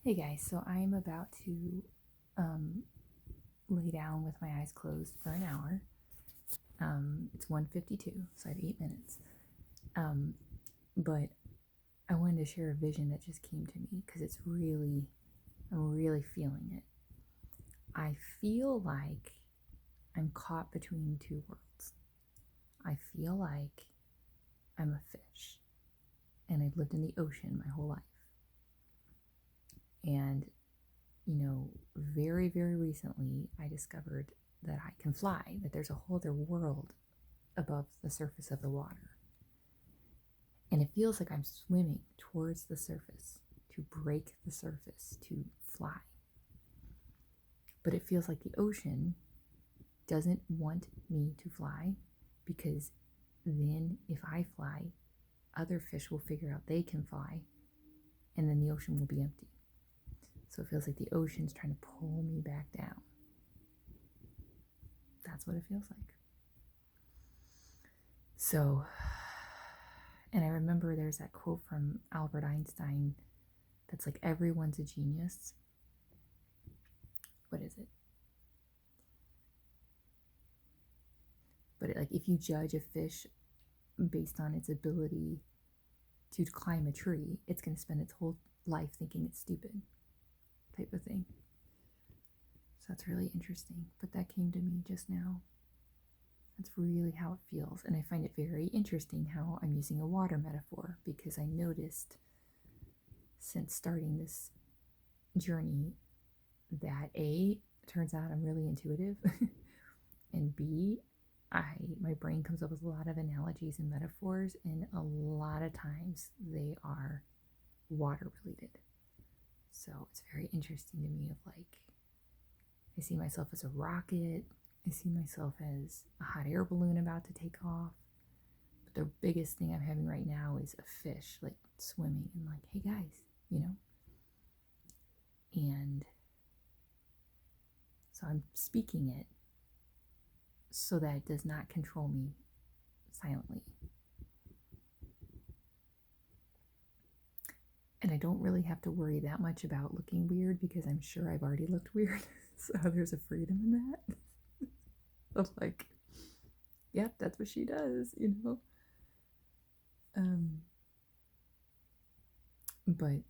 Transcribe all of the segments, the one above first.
Hey guys, so I'm about to um, lay down with my eyes closed for an hour. It's 1:52, so I have 8 minutes. Um, but I wanted to share a vision that just came to me because I'm really feeling it. I feel like I'm caught between two worlds. I feel like I'm a fish and I've lived in the ocean my whole life. And very, very recently, I discovered that I can fly, that there's a whole other world above the surface of the water. And it feels like I'm swimming towards the surface, to break the surface, to fly. But it feels like the ocean doesn't want me to fly because then if I fly, other fish will figure out they can fly and then the ocean will be empty. So it feels like the ocean's trying to pull me back down. That's what it feels like. So, and I remember there's that quote from Albert Einstein that's like, everyone's a genius. What is it? But like, if you judge a fish based on its ability to climb a tree, it's going to spend its whole life thinking it's stupid, type of thing. So that's really interesting. But that came to me just now. That's really how it feels. And I find it very interesting how I'm using a water metaphor because I noticed since starting this journey that A, turns out I'm really intuitive, and B, my brain comes up with a lot of analogies and metaphors, and a lot of times they are water related. So it's very interesting to me of like, I see myself as a rocket, I see myself as a hot air balloon about to take off. But the biggest thing I'm having right now is a fish like swimming and like, hey guys, And so I'm speaking it so that it does not control me silently. And I don't really have to worry that much about looking weird because I'm sure I've already looked weird. So there's a freedom in that. Of like, yep, that's what she does. But,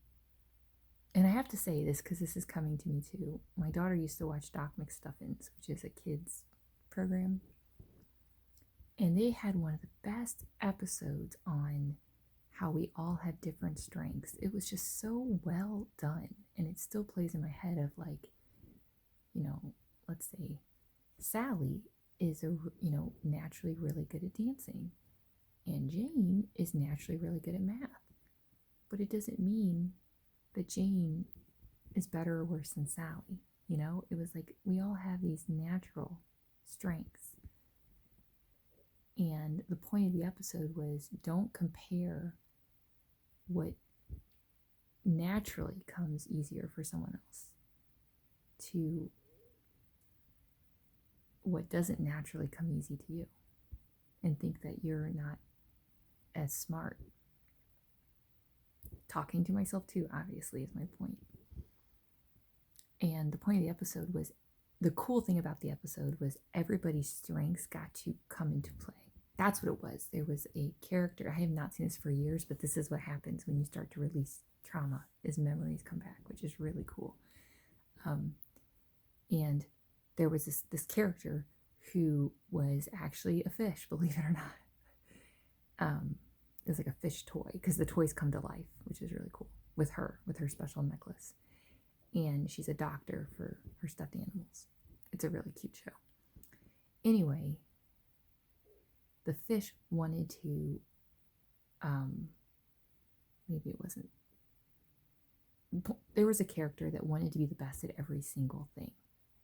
and I have to say this because this is coming to me too. My daughter used to watch Doc McStuffins, which is a kids program. And they had one of the best episodes on how we all have different strengths. It was just so well done. And it still plays in my head of like, let's say Sally is naturally really good at dancing and Jane is naturally really good at math. But it doesn't mean that Jane is better or worse than Sally. It was like we all have these natural strengths. And the point of the episode was don't compare what naturally comes easier for someone else to what doesn't naturally come easy to you and think that you're not as smart. Talking to myself too, obviously, is my point. And the point of the episode was, the cool thing about the episode was everybody's strengths got to come into play. That's what it was. There was a character, I have not seen this for years, but this is what happens when you start to release trauma, is memories come back, which is really cool. And there was this character who was actually a fish, believe it or not. It was like a fish toy because the toys come to life, which is really cool, with her special necklace. And she's a doctor for her stuffed animals. It's a really cute show. Anyway, the fish wanted to, maybe it wasn't, there was a character that wanted to be the best at every single thing.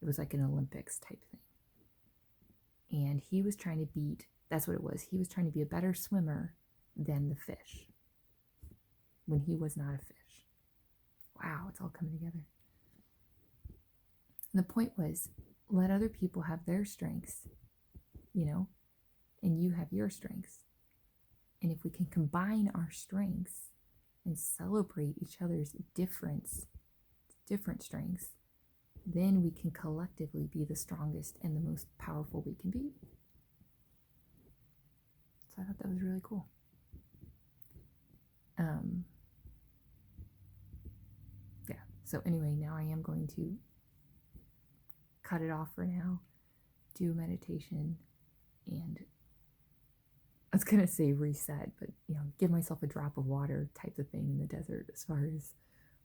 It was like an Olympics type thing. And he was trying to beat, that's what it was, he was trying to be a better swimmer than the fish when he was not a fish. Wow, it's all coming together. And the point was, let other people have their strengths, and you have your strengths. And if we can combine our strengths and celebrate each other's difference, different strengths, then we can collectively be the strongest and the most powerful we can be. So I thought that was really cool. Yeah, so anyway, now I am going to cut it off for now, do a meditation, and I was gonna say reset, but give myself a drop of water type of thing in the desert as far as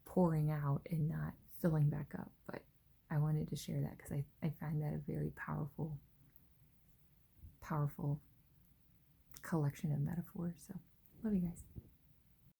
pouring out and not filling back up. But I wanted to share that because I find that a very powerful collection of metaphors. So love you guys.